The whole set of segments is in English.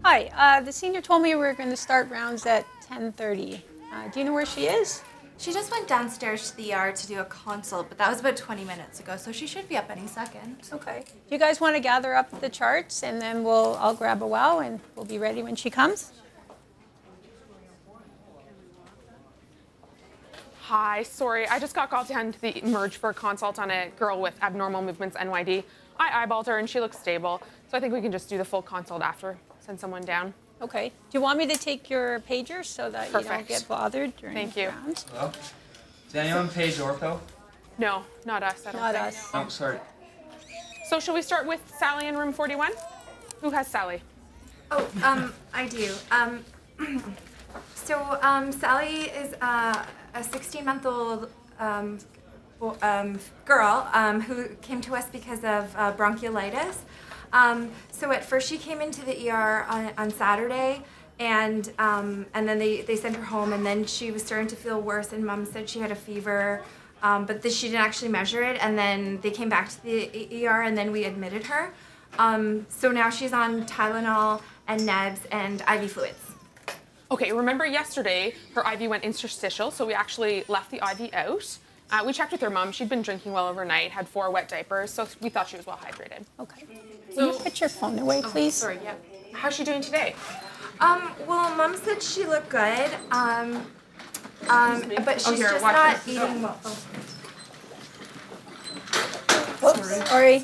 Hi, the senior told me we were going to start rounds at 10:30. Do you know where she is? She just went downstairs to the ER to do a consult, but that was about 20 minutes ago, so she should be up any second. Okay. Do you guys want to gather up the charts and then I'll grab a wow and we'll be ready when she comes? Hi, sorry, I just got called down to the Emerge for a consult on a girl with abnormal movements NYD. I eyeballed her and she looks stable, so I think we can just do the full consult after, send someone down. Okay. Do you want me to take your pager so that you don't Perfect. get bothered during Thank you. rounds? Hello? Did anyone page ortho? No, not us, I don't Not think. us. Oh, sorry. So shall we start with Sally in room 41? Who has Sally? Oh, I do. Sally is a 16-month-old girl who came to us because of bronchiolitis. So at first she came into the ER on Saturday, and then they sent her home, and then she was starting to feel worse, and Mom said she had a fever, but she didn't actually measure it, and then they came back to the ER, and then we admitted her. So now she's on Tylenol and Nebs and IV fluids. Okay, remember yesterday her IV went interstitial, so we actually left the IV out. We checked with her mom. She'd been drinking well overnight, had 4 wet diapers, so we thought she was well hydrated. Okay. Will you put your phone away, please? Sorry, yeah. How's she doing today? Well, Mom said she looked good, but she's here, just watch not this. eating well. Oops, sorry.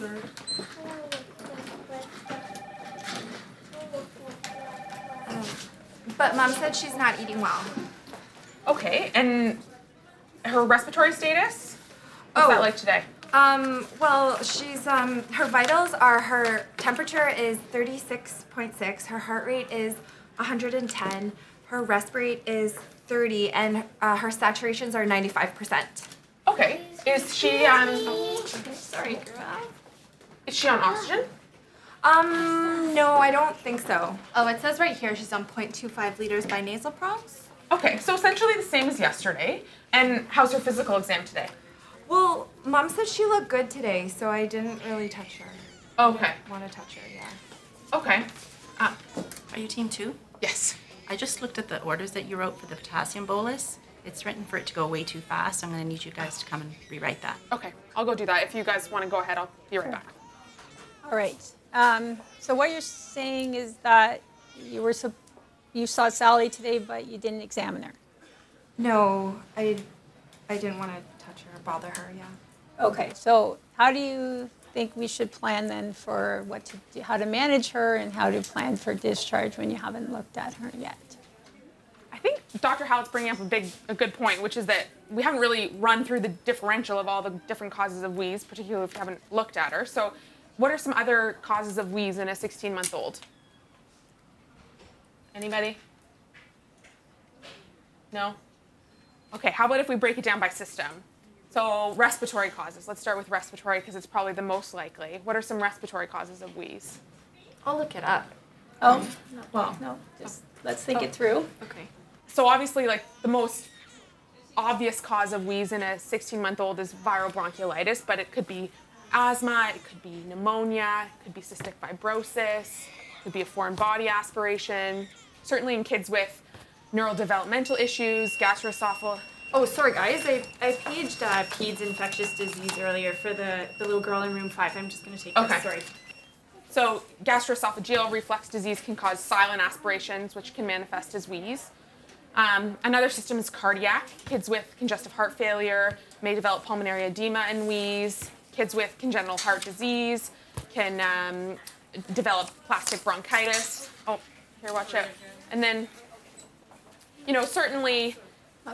But Mom said she's not eating well. Okay, and her respiratory status? What's that like today? Well, she's, her vitals are, her temperature is 36.6, her heart rate is 110, her resp rate is 30, and her saturations are 95%. Okay, is she, Sorry, girl. is she on oxygen? No, I don't think so. Oh, it says right here she's on 0.25 liters by nasal prongs. Okay, so essentially the same as yesterday. And how's her physical exam today? Well, Mom said she looked good today, so I didn't really touch her. Okay. Want to touch her, yeah. Okay. Are you team 2? Yes. I just looked at the orders that you wrote for the potassium bolus. It's written for it to go way too fast. I'm going to need you guys to come and rewrite that. Okay, I'll go do that. If you guys want to go ahead, I'll be right back. All right. So what you're saying is that you saw Sally today, but you didn't examine her. No, I didn't want to touch her or bother her, yeah. Okay. So how do you think we should plan then for how to manage her and how to plan for discharge when you haven't looked at her yet? I think Dr. Hallett's bringing up a good point, which is that we haven't really run through the differential of all the different causes of wheeze, particularly if we haven't looked at her. So what are some other causes of wheeze in a 16-month-old? Anybody? No? Okay, how about if we break it down by system? So respiratory causes. Let's start with respiratory because it's probably the most likely. What are some respiratory causes of wheeze? I'll look it up. Oh, Well, no. Just let's think it through. Okay. so obviously, like, the most obvious cause of wheeze in a 16-month-old is viral bronchiolitis, but it could be asthma, it could be pneumonia, it could be cystic fibrosis, it could be a foreign body aspiration. Certainly in kids with neurodevelopmental issues, gastroesophageal. Oh, sorry guys, I paged peds infectious disease earlier for the little girl in room 5. I'm just going to take Okay. this, sorry. So gastroesophageal reflux disease can cause silent aspirations, which can manifest as wheeze. Another system is cardiac. Kids with congestive heart failure may develop pulmonary edema and wheeze. Kids with congenital heart disease can develop plastic bronchitis. Oh, here, watch out. And then, certainly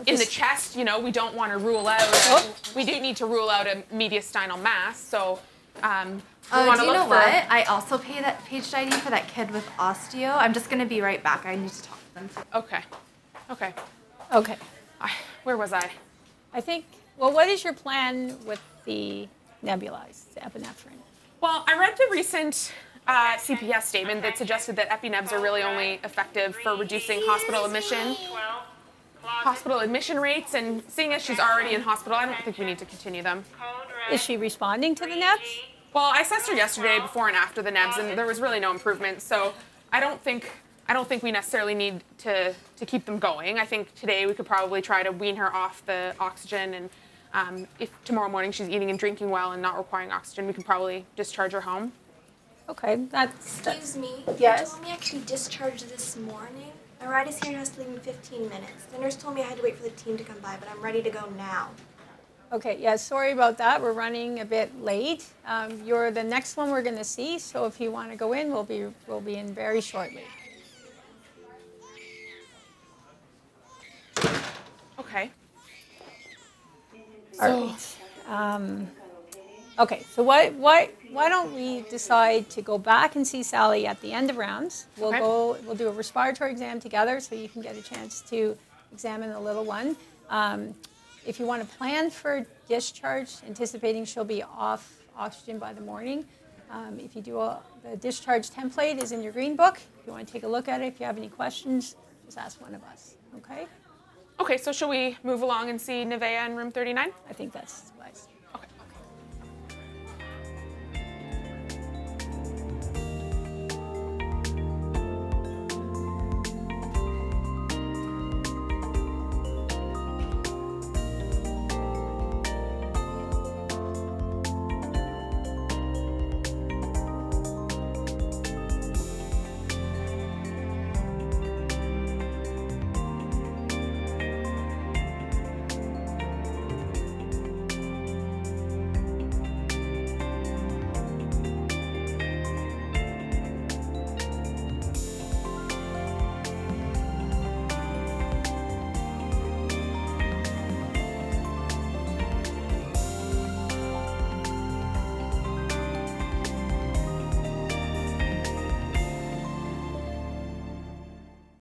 in the chest, we don't want to rule out, we do need to rule out a mediastinal mass. So we want Do to you look know for. what? I also paged ID for that kid with osteo. I'm just going to be right back. I need to talk to them. Okay. Okay. Where was I? I think, what is your plan with the nebulized epinephrine? Well, I read the recent CPS statement that suggested that epinebs are really only effective for reducing hospital admission rates, and seeing as she's already in hospital, I don't think we need to continue them. Is she responding to the nebs? Well, I assessed her yesterday before and after the nebs, and there was really no improvement, so I don't think I don't think we necessarily need to keep them going. I think today we could probably try to wean her off the oxygen, and if tomorrow morning she's eating and drinking well and not requiring oxygen, we can probably discharge her home. Okay, that's Excuse me. Yes? You told me I could be discharged this morning. My ride is here and has to leave in 15 minutes. The nurse told me I had to wait for the team to come by, but I'm ready to go now. okay. Yeah, sorry about that. We're running a bit late. You're the next one we're going to see, so if you want to go in, we'll be in very shortly. Okay. All right. Okay, so why don't we decide to go back and see Sally at the end of rounds? Okay. We'll do a respiratory exam together so you can get a chance to examine the little one. If you want to plan for discharge, anticipating she'll be off oxygen by the morning, if you do the discharge template is in your green book. If you want to take a look at it, if you have any questions, just ask one of us, okay? Okay, so shall we move along and see Nevaeh in room 39? I think that's